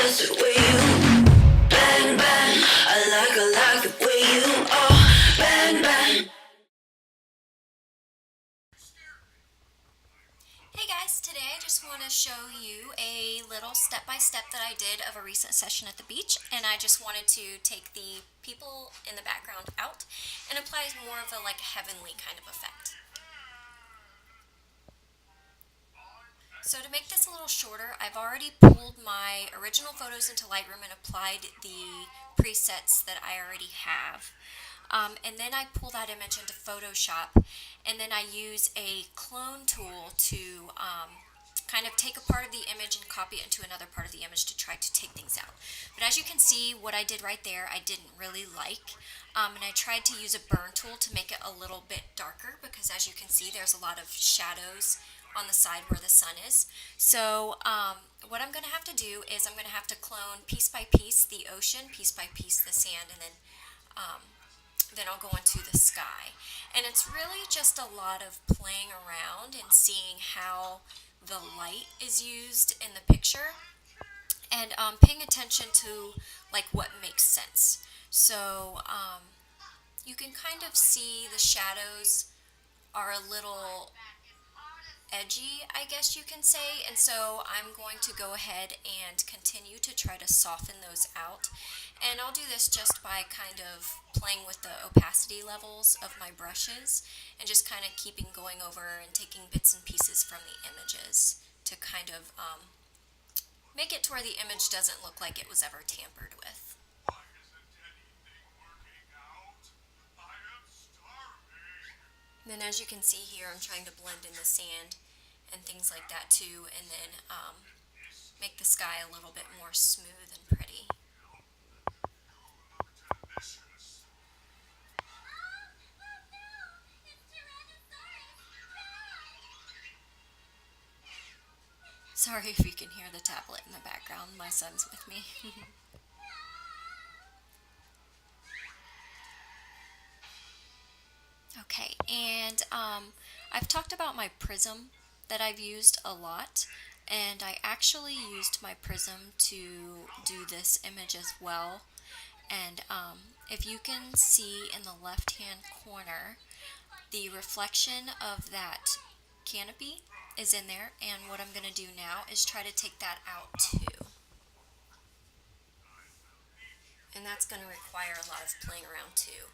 just the way you bang bang. I like the way you are bang bang. Hey guys, today I just want to show you a little step-by-step that I did of a recent session at the beach, and I just wanted to take the people in the background out and apply more of a heavenly kind of effect. So to make this a little shorter, I've already pulled my original photos into Lightroom and applied the presets that I already have. And then I pull that image into Photoshop, and then I use a clone tool to kind of take a part of the image and copy it into another part of the image to try to take things out. But as you can see, what I did right there, I didn't really like. And I tried to use a burn tool to make it a little bit darker because as you can see, there's a lot of shadows on the side where the sun is. So what I'm going to have to do is I'm going to have to clone piece by piece the ocean, piece by piece the sand, and then I'll go into the sky. And it's really just a lot of playing around and seeing how the light is used in the picture and paying attention to what makes sense. So you can kind of see the shadows are a little edgy, I guess you can say, and so I'm going to go ahead and continue to try to soften those out, and I'll do this just by kind of playing with the opacity levels of my brushes and just kind of keeping going over and taking bits and pieces from the images to kind of make it to where the image doesn't look like it was ever tampered with. And then as you can see here, I'm trying to blend in the sand and things like that too, and then make the sky a little bit more smooth and pretty. Sorry if you can hear the tablet in the background, my son's with me. Okay, and I've talked about my prism that I've used a lot, and I actually used my prism to do this image as well. And if you can see in the left hand corner, the reflection of that canopy is in there, and what I'm going to do now is try to take that out too. And that's going to require a lot of playing around too.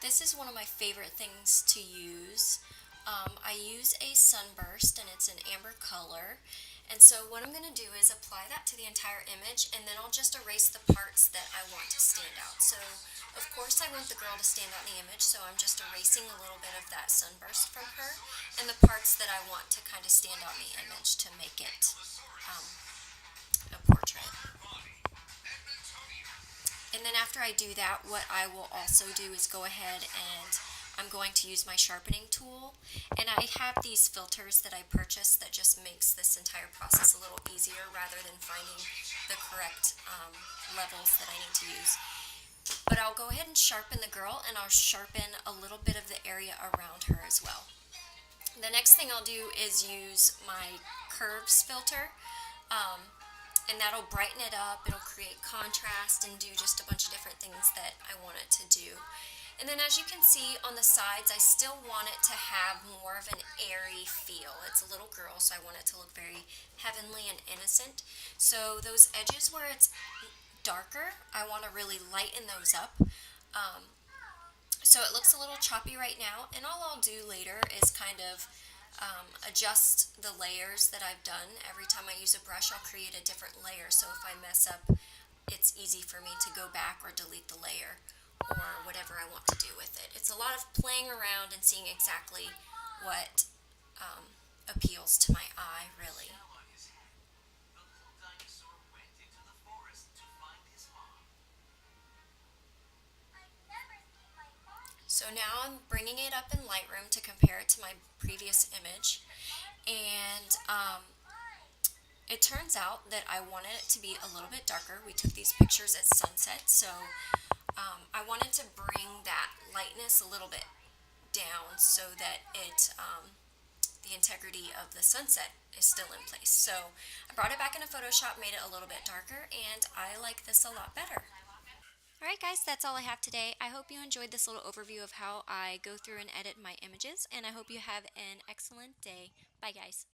This is one of my favorite things to use. I use a sunburst and it's an amber color, and so what I'm going to do is apply that to the entire image, and then I'll just erase the parts that I want to stand out. So of course I want the girl to stand out in the image, so I'm just erasing a little bit of that sunburst from her and the parts that I want to kind of stand out in the image to make it a portrait. And then after I do that, what I will also do is go ahead and I'm going to use my sharpening tool. And I have these filters that I purchased that just makes this entire process a little easier rather than finding the correct levels that I need to use. But I'll go ahead and sharpen the girl, and I'll sharpen a little bit of the area around her as well. The next thing I'll do is use my curves filter. And that'll brighten it up, it'll create contrast and do just a bunch of different things that I want it to do. And then as you can see on the sides, I still want it to have more of an airy feel. It's a little girl, so I want it to look very heavenly and innocent. So those edges where it's darker, I want to really lighten those up. So it looks a little choppy right now, and all I'll do later is kind of adjust the layers that I've done. Every time I use a brush, I'll create a different layer, so if I mess up, it's easy for me to go back or delete the layer or whatever I want to do with it. It's a lot of playing around and seeing exactly what appeals to my eye, really. So now I'm bringing it up in Lightroom to compare it to my previous image, and It turns out that I wanted it to be a little bit darker. We took these pictures at sunset, so I wanted to bring that lightness a little bit down so that the integrity of the sunset is still in place. So I brought it back into Photoshop, made it a little bit darker, and I like this a lot better. Alright guys, that's all I have today. I hope you enjoyed this little overview of how I go through and edit my images, and I hope you have an excellent day. Bye guys.